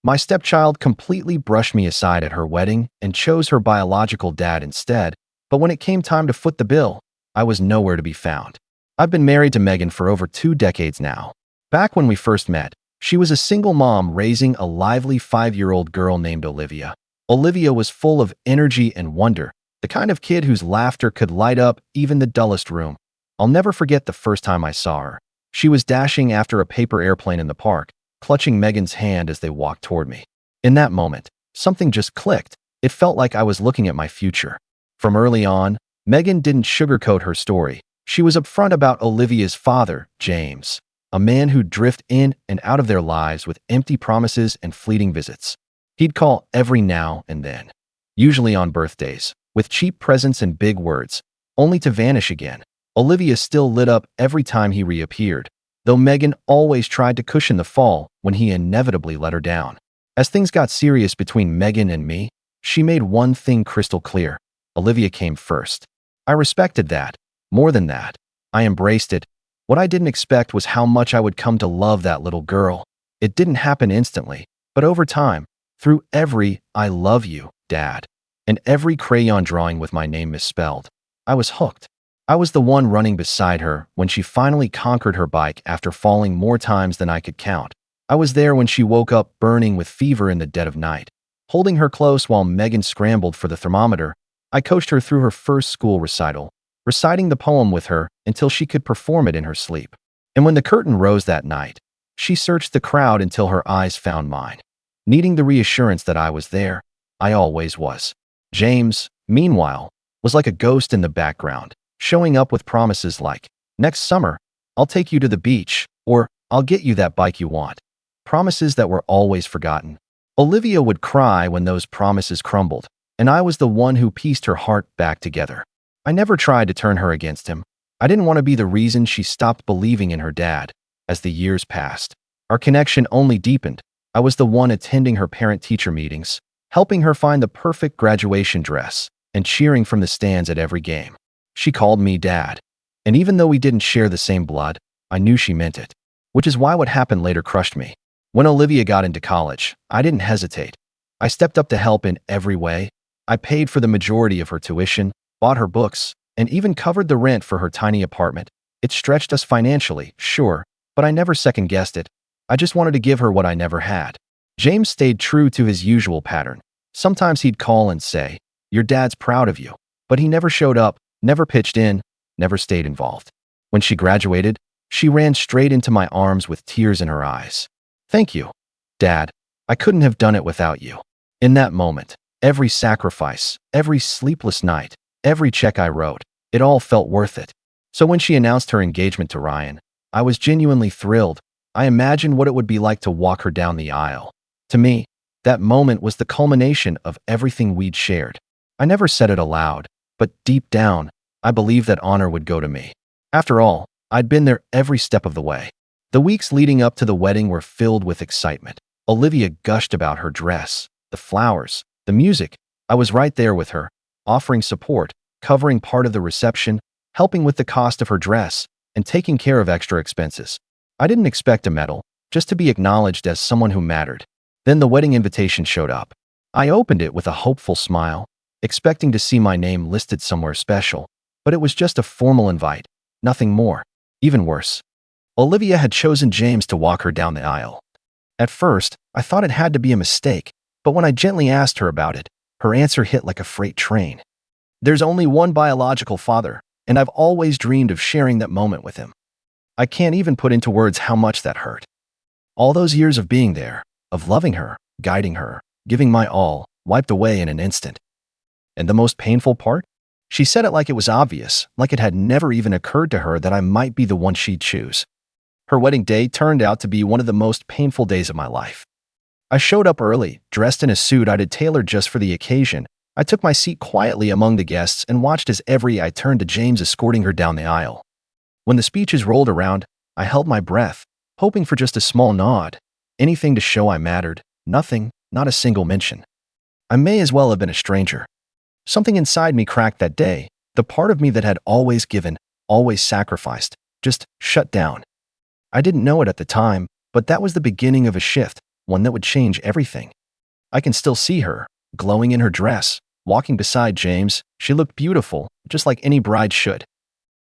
My stepchild completely brushed me aside at her wedding and chose her biological dad instead, but when it came time to foot the bill, I was nowhere to be found. I've been married to Megan for over 2 decades now. Back when we first met, she was a single mom raising a lively 5-year-old girl named Olivia. Olivia was full of energy and wonder, the kind of kid whose laughter could light up even the dullest room. I'll never forget the first time I saw her. She was dashing after a paper airplane in the park, clutching Megan's hand as they walked toward me. In that moment, something just clicked. It felt like I was looking at my future. From early on, Megan didn't sugarcoat her story. She was upfront about Olivia's father, James, a man who'd drift in and out of their lives with empty promises and fleeting visits. He'd call every now and then, usually on birthdays, with cheap presents and big words, only to vanish again. Olivia still lit up every time he reappeared, though Megan always tried to cushion the fall when he inevitably let her down. As things got serious between Megan and me, she made one thing crystal clear: Olivia came first. I respected that. More than that, I embraced it. What I didn't expect was how much I would come to love that little girl. It didn't happen instantly, but over time, through every "I love you, Dad," and every crayon drawing with my name misspelled, I was hooked. I was the one running beside her when she finally conquered her bike after falling more times than I could count. I was there when she woke up burning with fever in the dead of night. Holding her close while Megan scrambled for the thermometer, I coached her through her first school recital, reciting the poem with her until she could perform it in her sleep. And when the curtain rose that night, she searched the crowd until her eyes found mine. Needing the reassurance that I was there, I always was. James, meanwhile, was like a ghost in the background, showing up with promises like, "Next summer, I'll take you to the beach," or "I'll get you that bike you want." Promises that were always forgotten. Olivia would cry when those promises crumbled, and I was the one who pieced her heart back together. I never tried to turn her against him. I didn't want to be the reason she stopped believing in her dad. As the years passed, our connection only deepened. I was the one attending her parent-teacher meetings, helping her find the perfect graduation dress, and cheering from the stands at every game. She called me Dad, and even though we didn't share the same blood, I knew she meant it, which is why what happened later crushed me. When Olivia got into college, I didn't hesitate. I stepped up to help in every way. I paid for the majority of her tuition, bought her books, and even covered the rent for her tiny apartment. It stretched us financially, sure, but I never second-guessed it. I just wanted to give her what I never had. James stayed true to his usual pattern. Sometimes he'd call and say, "Your dad's proud of you," but he never showed up, never pitched in, never stayed involved. When she graduated, she ran straight into my arms with tears in her eyes. "Thank you, Dad. I couldn't have done it without you." In that moment, every sacrifice, every sleepless night, every check I wrote, it all felt worth it. So when she announced her engagement to Ryan, I was genuinely thrilled. I imagined what it would be like to walk her down the aisle. To me, that moment was the culmination of everything we'd shared. I never said it aloud, but deep down, I believed that honor would go to me. After all, I'd been there every step of the way. The weeks leading up to the wedding were filled with excitement. Olivia gushed about her dress, the flowers, the music. I was right there with her, offering support, covering part of the reception, helping with the cost of her dress, and taking care of extra expenses. I didn't expect a medal, just to be acknowledged as someone who mattered. Then the wedding invitation showed up. I opened it with a hopeful smile, expecting to see my name listed somewhere special, but it was just a formal invite, nothing more. Even worse, Olivia had chosen James to walk her down the aisle. At first, I thought it had to be a mistake, but when I gently asked her about it, her answer hit like a freight train. "There's only one biological father, and I've always dreamed of sharing that moment with him." I can't even put into words how much that hurt. All those years of being there, of loving her, guiding her, giving my all, wiped away in an instant. And the most painful part? She said it like it was obvious, like it had never even occurred to her that I might be the one she'd choose. Her wedding day turned out to be one of the most painful days of my life. I showed up early, dressed in a suit I'd tailored just for the occasion. I took my seat quietly among the guests and watched as every eye turned to James escorting her down the aisle. When the speeches rolled around, I held my breath, hoping for just a small nod. Anything to show I mattered. Nothing, not a single mention. I may as well have been a stranger. Something inside me cracked that day. The part of me that had always given, always sacrificed, just shut down. I didn't know it at the time, but that was the beginning of a shift. one that would change everything. I can still see her, glowing in her dress, walking beside James. She looked beautiful, just like any bride should.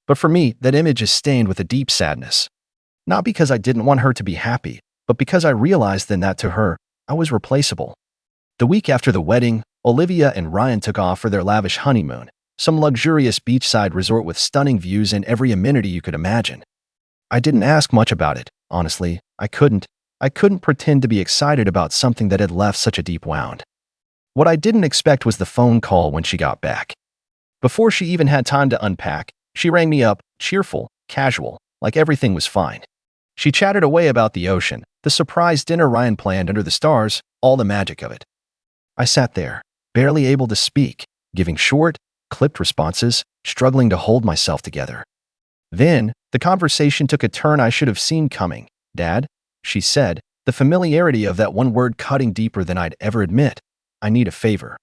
But for me, that image is stained with a deep sadness. Not because I didn't want her to be happy, but because I realized then that to her, I was replaceable. The week after the wedding, Olivia and Ryan took off for their lavish honeymoon, some luxurious beachside resort with stunning views and every amenity you could imagine. I didn't ask much about it, honestly. I couldn't pretend to be excited about something that had left such a deep wound. What I didn't expect was the phone call when she got back. Before she even had time to unpack, she rang me up, cheerful, casual, like everything was fine. She chatted away about the ocean, the surprise dinner Ryan planned under the stars, all the magic of it. I sat there, barely able to speak, giving short, clipped responses, struggling to hold myself together. Then, the conversation took a turn I should have seen coming. "Dad," she said, the familiarity of that one word cutting deeper than I'd ever admit. "I need a favor."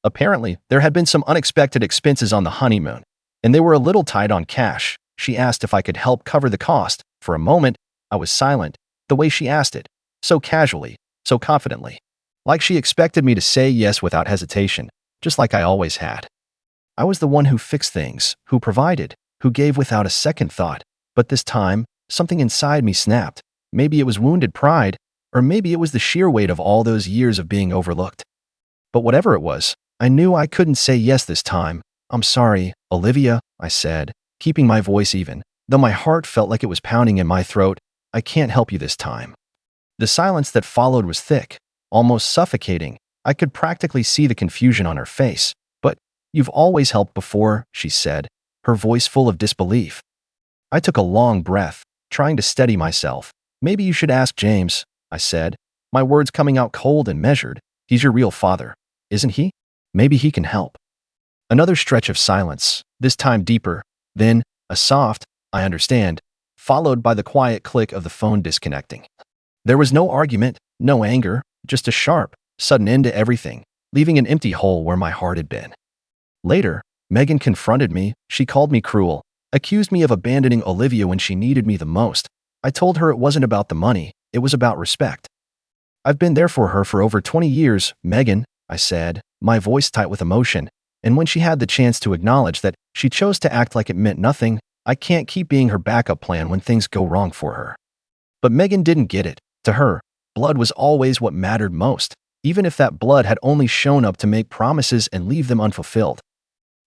Apparently, there had been some unexpected expenses on the honeymoon, and they were a little tight on cash. She asked if I could help cover the cost. For a moment, I was silent, the way she asked it, so casually, so confidently. Like she expected me to say yes without hesitation, just like I always had. I was the one who fixed things, who provided, who gave without a second thought. But this time, something inside me snapped. Maybe it was wounded pride, or maybe it was the sheer weight of all those years of being overlooked. But whatever it was, I knew I couldn't say yes this time. "I'm sorry, Olivia," I said, keeping my voice even, though my heart felt like it was pounding in my throat. "I can't help you this time." The silence that followed was thick, almost suffocating. I could practically see the confusion on her face. "But you've always helped before," she said, her voice full of disbelief. I took a long breath, trying to steady myself. "Maybe you should ask James," I said, my words coming out cold and measured. "He's your real father, isn't he? Maybe he can help." Another stretch of silence, this time deeper. Then, a soft, "I understand," followed by the quiet click of the phone disconnecting. There was no argument, no anger, just a sharp, sudden end to everything, leaving an empty hole where my heart had been. Later, Megan confronted me. She called me cruel, accused me of abandoning Olivia when she needed me the most. I told her it wasn't about the money, it was about respect. "I've been there for her for over 20 years, Megan," I said, my voice tight with emotion. And when she had the chance to acknowledge that she chose to act like it meant nothing, I can't keep being her backup plan when things go wrong for her. But Megan didn't get it. To her, blood was always what mattered most, even if that blood had only shown up to make promises and leave them unfulfilled.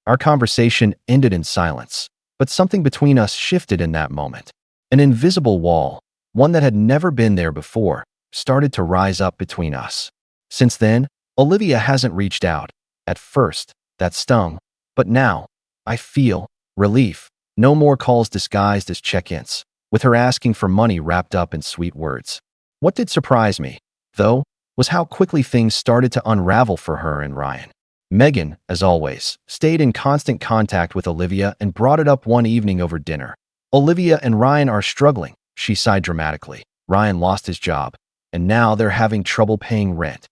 Our conversation ended in silence, but something between us shifted in that moment. An invisible wall, one that had never been there before, started to rise up between us. Since then, Olivia hasn't reached out. At first, that stung, but now, I feel relief. No more calls disguised as check-ins, with her asking for money wrapped up in sweet words. What did surprise me, though, was how quickly things started to unravel for her and Ryan. Megan, as always, stayed in constant contact with Olivia and brought it up one evening over dinner. "Olivia and Ryan are struggling," she sighed dramatically. "Ryan lost his job, and now they're having trouble paying rent."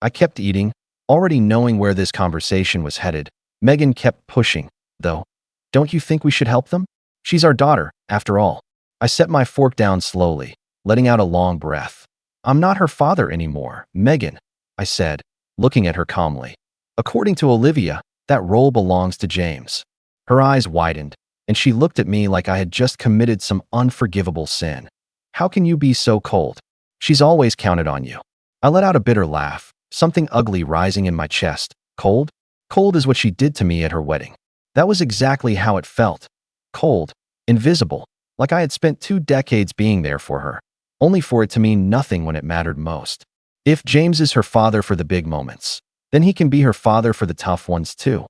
I kept eating, already knowing where this conversation was headed. Megan kept pushing, though. "Don't you think we should help them? She's our daughter, after all." I set my fork down slowly, letting out a long breath. "I'm not her father anymore, Megan," I said, looking at her calmly. "According to Olivia, that role belongs to James." Her eyes widened, and she looked at me like I had just committed some unforgivable sin. "How can you be so cold? She's always counted on you." I let out a bitter laugh, something ugly rising in my chest. Cold? Cold is what she did to me at her wedding. That was exactly how it felt. Cold, invisible, like I had spent 2 decades being there for her, only for it to mean nothing when it mattered most. If James is her father for the big moments, then he can be her father for the tough ones too,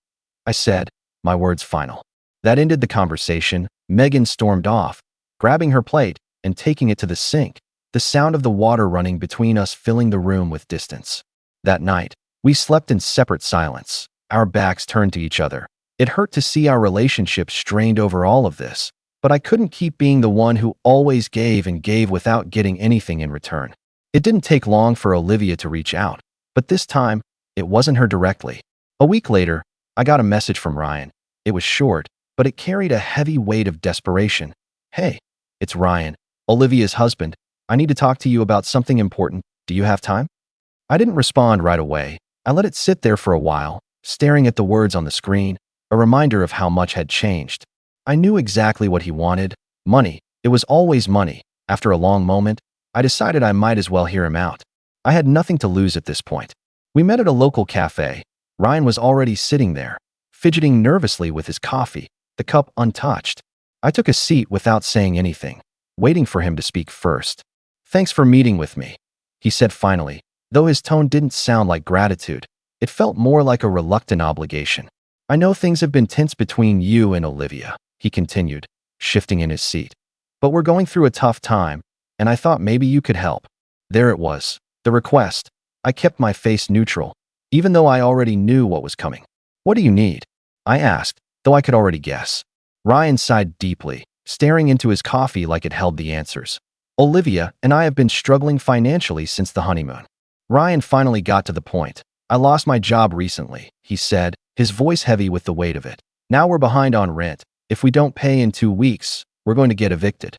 I said, my words final. That ended the conversation. Megan stormed off, grabbing her plate and taking it to the sink, the sound of the water running between us filling the room with distance. That night, we slept in separate silence, our backs turned to each other. It hurt to see our relationship strained over all of this, but I couldn't keep being the one who always gave and gave without getting anything in return. It didn't take long for Olivia to reach out, but this time, it wasn't her directly. A week later, I got a message from Ryan. It was short, but it carried a heavy weight of desperation. "Hey, it's Ryan, Olivia's husband. I need to talk to you about something important." Do you have time? I didn't respond right away. I let it sit there for a while, staring at the words on the screen, a reminder of how much had changed. I knew exactly what he wanted. Money. It was always money. After a long moment, I decided I might as well hear him out. I had nothing to lose at this point. We met at a local cafe. Ryan was already sitting there, fidgeting nervously with his coffee, the cup untouched. I took a seat without saying anything, waiting for him to speak first. "Thanks for meeting with me," he said finally, though his tone didn't sound like gratitude. It felt more like a reluctant obligation. "I know things have been tense between you and Olivia," he continued, shifting in his seat. "But we're going through a tough time, and I thought maybe you could help." There it was, the request. I kept my face neutral, even though I already knew what was coming. "What do you need?" I asked, though I could already guess. Ryan sighed deeply, staring into his coffee like it held the answers. "Olivia and I have been struggling financially since the honeymoon." Ryan finally got to the point. "I lost my job recently," he said, his voice heavy with the weight of it. "Now we're behind on rent. If we don't pay in 2 weeks, we're going to get evicted."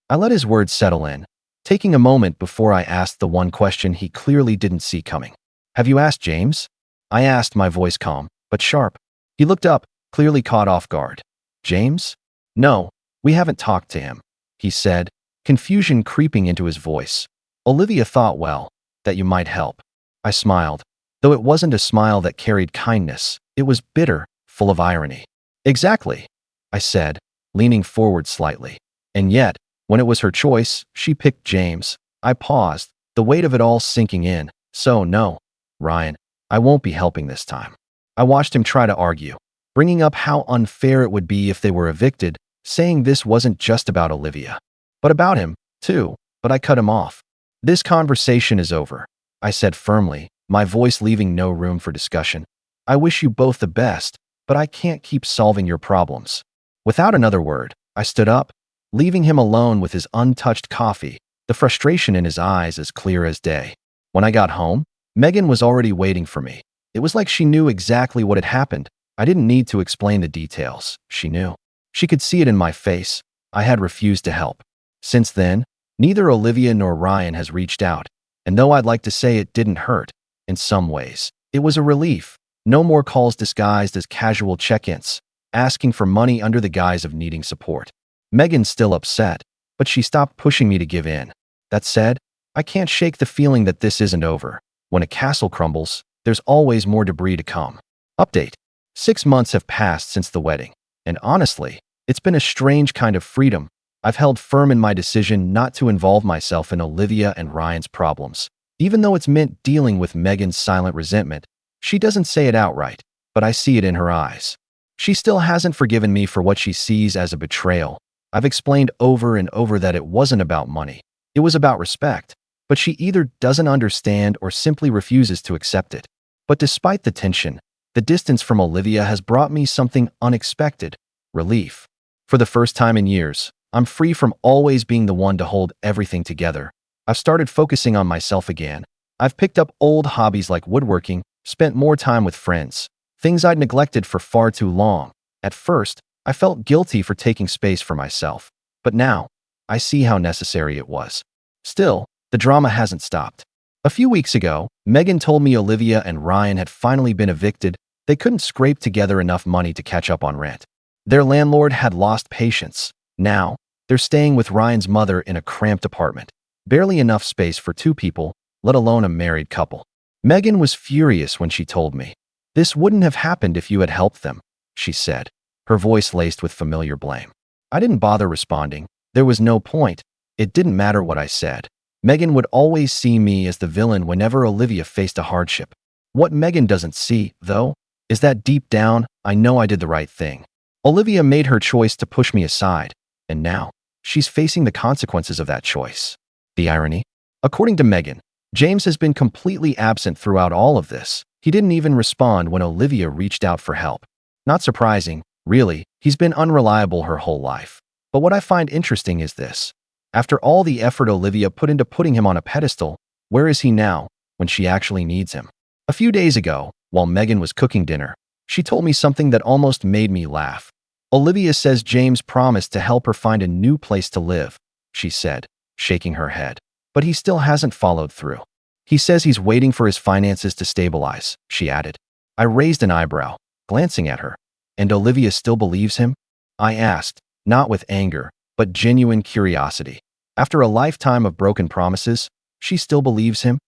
I let his words settle in, taking a moment before I asked the one question he clearly didn't see coming. "Have you asked James?" I asked, my voice calm, but sharp. He looked up, clearly caught off guard. "James? No, we haven't talked to him," he said, confusion creeping into his voice. "Olivia thought, well, that you might help." I smiled, though it wasn't a smile that carried kindness. It was bitter, full of irony. "Exactly," I said, leaning forward slightly. "And yet, when it was her choice, she picked James." I paused, the weight of it all sinking in. "So no, Ryan, I won't be helping this time." I watched him try to argue, bringing up how unfair it would be if they were evicted, saying this wasn't just about Olivia, but about him, too, but I cut him off. "This conversation is over," I said firmly, my voice leaving no room for discussion. "I wish you both the best, but I can't keep solving your problems." Without another word, I stood up, leaving him alone with his untouched coffee, the frustration in his eyes as clear as day. When I got home, Megan was already waiting for me. It was like she knew exactly what had happened. I didn't need to explain the details. She knew. She could see it in my face. I had refused to help. Since then, neither Olivia nor Ryan has reached out, and though I'd like to say it didn't hurt, in some ways, it was a relief. No more calls disguised as casual check-ins, asking for money under the guise of needing support. Megan's still upset, but she stopped pushing me to give in. That said, I can't shake the feeling that this isn't over. When a castle crumbles, there's always more debris to come. Update. 6 months have passed since the wedding, and honestly, it's been a strange kind of freedom. I've held firm in my decision not to involve myself in Olivia and Ryan's problems. Even though it's meant dealing with Megan's silent resentment, she doesn't say it outright, but I see it in her eyes. She still hasn't forgiven me for what she sees as a betrayal. I've explained over and over that it wasn't about money. It was about respect, but she either doesn't understand or simply refuses to accept it. But despite the tension, the distance from Olivia has brought me something unexpected: relief. For the first time in years, I'm free from always being the one to hold everything together. I've started focusing on myself again. I've picked up old hobbies like woodworking, spent more time with friends, things I'd neglected for far too long. At first, I felt guilty for taking space for myself, but now, I see how necessary it was. Still, the drama hasn't stopped. A few weeks ago, Megan told me Olivia and Ryan had finally been evicted. They couldn't scrape together enough money to catch up on rent. Their landlord had lost patience. Now, they're staying with Ryan's mother in a cramped apartment. Barely enough space for 2 people, let alone a married couple. Megan was furious when she told me. "This wouldn't have happened if you had helped them," she said, her voice laced with familiar blame. I didn't bother responding. There was no point. It didn't matter what I said. Megan would always see me as the villain whenever Olivia faced a hardship. What Megan doesn't see, though, is that deep down, I know I did the right thing. Olivia made her choice to push me aside, and now, she's facing the consequences of that choice. The irony? According to Megan, James has been completely absent throughout all of this. He didn't even respond when Olivia reached out for help. Not surprising, really. He's been unreliable her whole life. But what I find interesting is this. After all the effort Olivia put into putting him on a pedestal, where is he now, when she actually needs him? A few days ago, while Megan was cooking dinner, she told me something that almost made me laugh. "Olivia says James promised to help her find a new place to live," she said, shaking her head. "But he still hasn't followed through. He says he's waiting for his finances to stabilize, she added. I raised an eyebrow, glancing at her. And Olivia still believes him? I asked, not with anger, but genuine curiosity. After a lifetime of broken promises, she still believes him?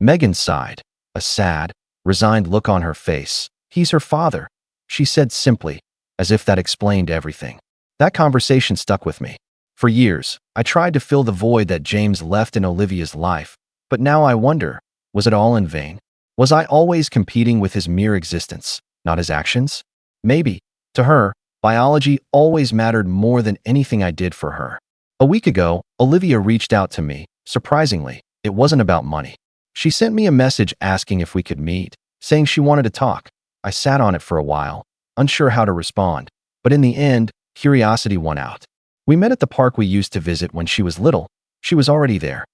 Megan sighed, a sad, resigned look on her face. He's her father, she said simply, as if that explained everything. That conversation stuck with me. For years, I tried to fill the void that James left in Olivia's life, but now I wonder, was it all in vain? Was I always competing with his mere existence, not his actions? Maybe, to her, biology always mattered more than anything I did for her. A week ago, Olivia reached out to me. Surprisingly, it wasn't about money. She sent me a message asking if we could meet, saying she wanted to talk. I sat on it for a while, unsure how to respond, but in the end, curiosity won out. We met at the park we used to visit when she was little. She was already there,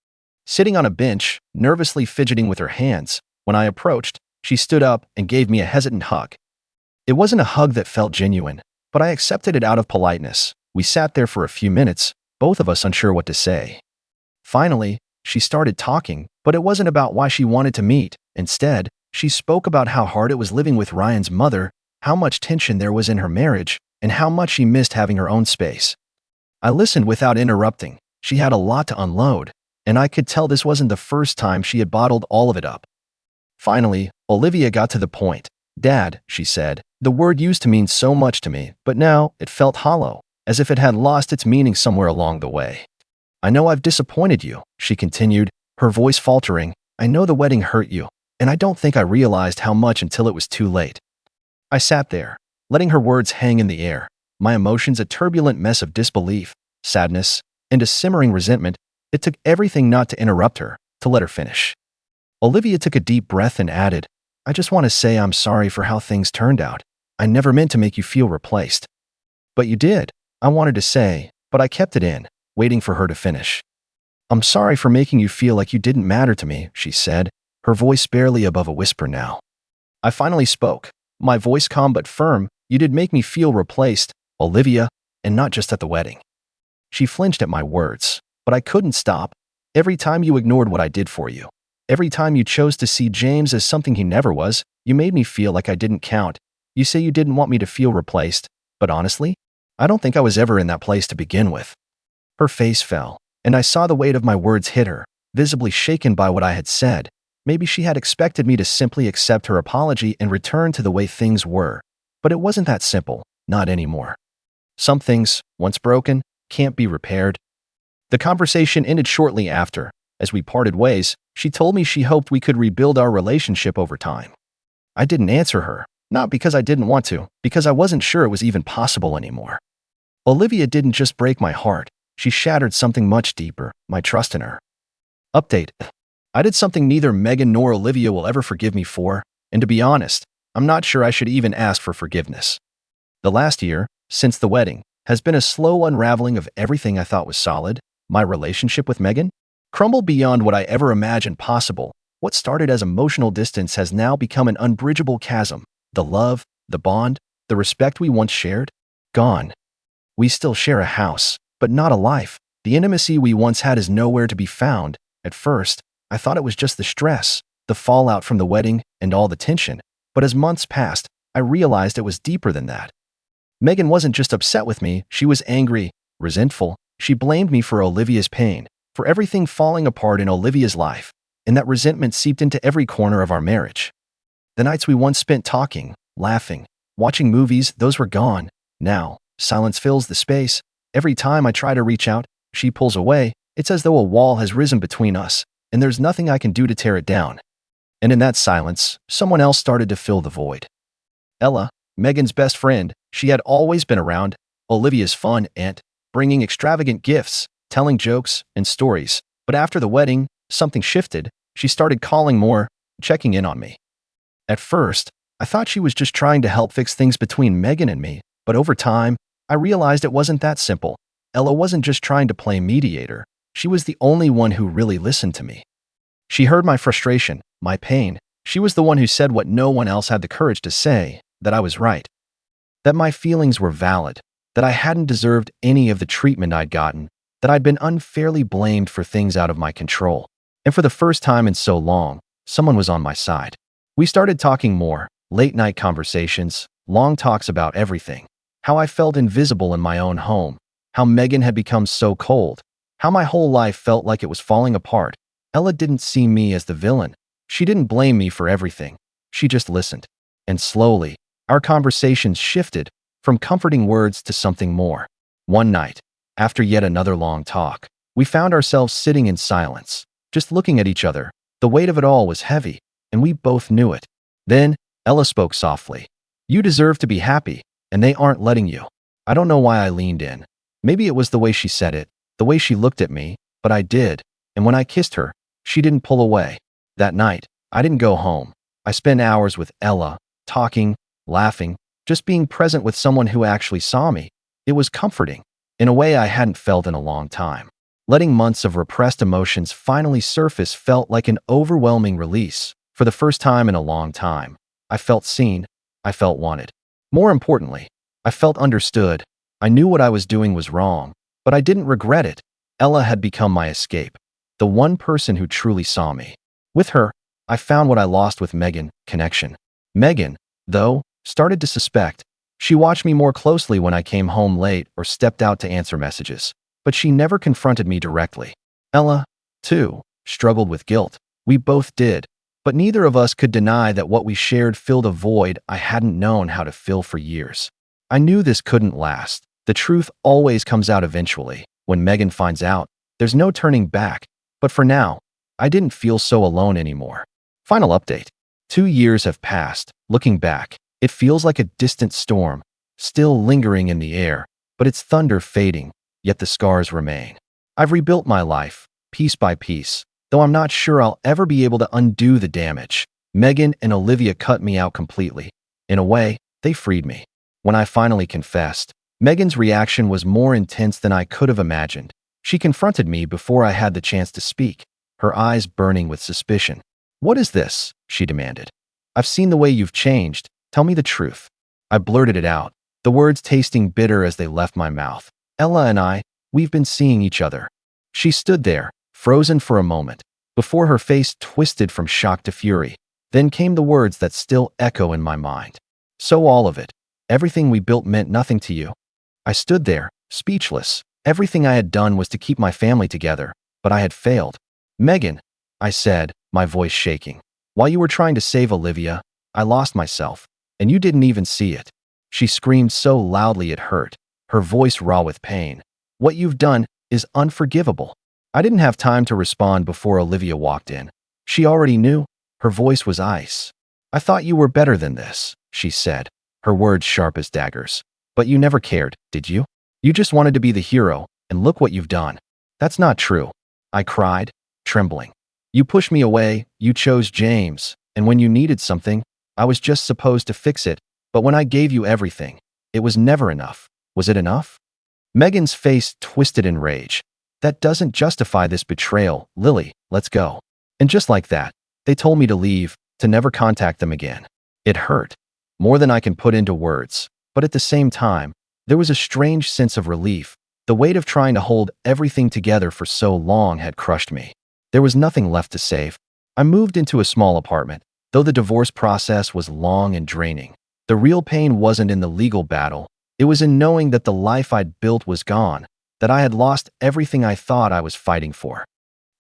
sitting on a bench, nervously fidgeting with her hands. When I approached, she stood up and gave me a hesitant hug. It wasn't a hug that felt genuine, but I accepted it out of politeness. We sat there for a few minutes, both of us unsure what to say. Finally, she started talking, but it wasn't about why she wanted to meet. Instead, she spoke about how hard it was living with Ryan's mother, how much tension there was in her marriage, and how much she missed having her own space. I listened without interrupting. She had a lot to unload, and I could tell this wasn't the first time she had bottled all of it up. Finally, Olivia got to the point. Dad, she said, the word used to mean so much to me, but now it felt hollow, as if it had lost its meaning somewhere along the way. I know I've disappointed you, she continued, her voice faltering. I know the wedding hurt you, and I don't think I realized how much until it was too late. I sat there, letting her words hang in the air, my emotions a turbulent mess of disbelief, sadness, and a simmering resentment. It took everything not to interrupt her, to let her finish. Olivia took a deep breath and added, I just want to say I'm sorry for how things turned out. I never meant to make you feel replaced. But you did, I wanted to say, but I kept it in, waiting for her to finish. I'm sorry for making you feel like you didn't matter to me, she said, her voice barely above a whisper now. I finally spoke, my voice calm but firm. You did make me feel replaced, Olivia, and not just at the wedding. She flinched at my words, but I couldn't stop. Every time you ignored what I did for you, every time you chose to see James as something he never was, you made me feel like I didn't count. You say you didn't want me to feel replaced, but honestly, I don't think I was ever in that place to begin with. Her face fell, and I saw the weight of my words hit her, visibly shaken by what I had said. Maybe she had expected me to simply accept her apology and return to the way things were. But it wasn't that simple, not anymore. Some things, once broken, can't be repaired. The conversation ended shortly after. As we parted ways, she told me she hoped we could rebuild our relationship over time. I didn't answer her, not because I didn't want to, because I wasn't sure it was even possible anymore. Olivia didn't just break my heart, she shattered something much deeper, my trust in her. Update. I did something neither Megan nor Olivia will ever forgive me for, and to be honest, I'm not sure I should even ask for forgiveness. The last year, since the wedding, has been a slow unraveling of everything I thought was solid. My relationship with Megan crumbled beyond what I ever imagined possible. What started as emotional distance has now become an unbridgeable chasm. The love, the bond, the respect we once shared, gone. We still share a house, but not a life. The intimacy we once had is nowhere to be found. At first, I thought it was just the stress, the fallout from the wedding, and all the tension. But as months passed, I realized it was deeper than that. Megan wasn't just upset with me, she was angry, resentful. She blamed me for Olivia's pain, for everything falling apart in Olivia's life, and that resentment seeped into every corner of our marriage. The nights we once spent talking, laughing, watching movies, those were gone. Now, silence fills the space. Every time I try to reach out, she pulls away. It's as though a wall has risen between us, and there's nothing I can do to tear it down. And in that silence, someone else started to fill the void. Ella, Megan's best friend, she had always been around, Olivia's fun aunt, bringing extravagant gifts, telling jokes and stories. But after the wedding, something shifted. She started calling more, checking in on me. At first, I thought she was just trying to help fix things between Megan and me, but over time, I realized it wasn't that simple. Ella wasn't just trying to play mediator. She was the only one who really listened to me. She heard my frustration, my pain. She was the one who said what no one else had the courage to say, that I was right, that my feelings were valid, that I hadn't deserved any of the treatment I'd gotten, that I'd been unfairly blamed for things out of my control. And for the first time in so long, someone was on my side. We started talking more, late-night conversations, long talks about everything. How I felt invisible in my own home, how Megan had become so cold, how my whole life felt like it was falling apart. Ella didn't see me as the villain. She didn't blame me for everything. She just listened. And slowly, our conversations shifted from comforting words to something more. One night, after yet another long talk, we found ourselves sitting in silence, just looking at each other. The weight of it all was heavy, and we both knew it. Then, Ella spoke softly. "You deserve to be happy, and they aren't letting you." I don't know why I leaned in. Maybe it was the way she said it, the way she looked at me, but I did. And when I kissed her, she didn't pull away. That night, I didn't go home. I spent hours with Ella, talking, laughing, just being present with someone who actually saw me. It was comforting, in a way I hadn't felt in a long time. Letting months of repressed emotions finally surface felt like an overwhelming release. For the first time in a long time, I felt seen. I felt wanted. More importantly, I felt understood. I knew what I was doing was wrong, but I didn't regret it. Ella had become my escape, the one person who truly saw me. With her, I found what I lost with Megan: connection. Megan, though, started to suspect. She watched me more closely when I came home late or stepped out to answer messages, but she never confronted me directly. Ella, too, struggled with guilt. We both did, but neither of us could deny that what we shared filled a void I hadn't known how to fill for years. I knew this couldn't last. The truth always comes out eventually. When Megan finds out, there's no turning back. But for now, I didn't feel so alone anymore. Final update. 2 years have passed. Looking back, it feels like a distant storm, still lingering in the air, but its thunder fading, yet the scars remain. I've rebuilt my life, piece by piece, though I'm not sure I'll ever be able to undo the damage. Megan and Olivia cut me out completely. In a way, they freed me. When I finally confessed, Megan's reaction was more intense than I could have imagined. She confronted me before I had the chance to speak, her eyes burning with suspicion. "What is this?" she demanded. "I've seen the way you've changed. Tell me the truth." I blurted it out, the words tasting bitter as they left my mouth. "Ella and we've been seeing each other." She stood there, frozen for a moment, before her face twisted from shock to fury. Then came the words that still echo in my mind. "So all of it, everything we built meant nothing to you?" I stood there, speechless. Everything I had done was to keep my family together, but I had failed. "Megan," I said, my voice shaking, "while you were trying to save Olivia, I lost myself, and you didn't even see it." She screamed so loudly it hurt, her voice raw with pain. "What you've done is unforgivable." I didn't have time to respond before Olivia walked in. She already knew. Her voice was ice. "I thought you were better than this," she said, her words sharp as daggers. "But you never cared, did you? You just wanted to be the hero, and look what you've done." "That's not true," I cried, trembling. "You pushed me away, you chose James, and when you needed something, I was just supposed to fix it, but when I gave you everything, it was never enough. Was it enough?" Megan's face twisted in rage. "That doesn't justify this betrayal. Lily, let's go." And just like that, they told me to leave, to never contact them again. It hurt, more than I can put into words, but at the same time, there was a strange sense of relief. The weight of trying to hold everything together for so long had crushed me. There was nothing left to save. I moved into a small apartment, though the divorce process was long and draining. The real pain wasn't in the legal battle. It was in knowing that the life I'd built was gone, that I had lost everything I thought I was fighting for.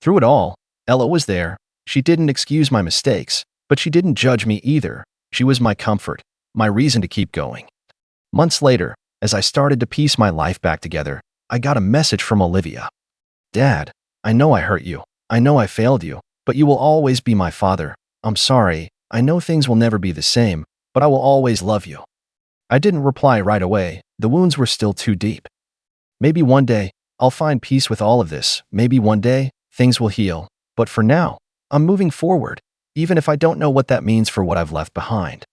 Through it all, Ella was there. She didn't excuse my mistakes, but she didn't judge me either. She was my comfort, my reason to keep going. Months later, as I started to piece my life back together, I got a message from Olivia. "Dad, I know I hurt you. I know I failed you, but you will always be my father. I'm sorry. I know things will never be the same, but I will always love you." I didn't reply right away. The wounds were still too deep. Maybe one day, I'll find peace with all of this. Maybe one day, things will heal. But for now, I'm moving forward, even if I don't know what that means for what I've left behind.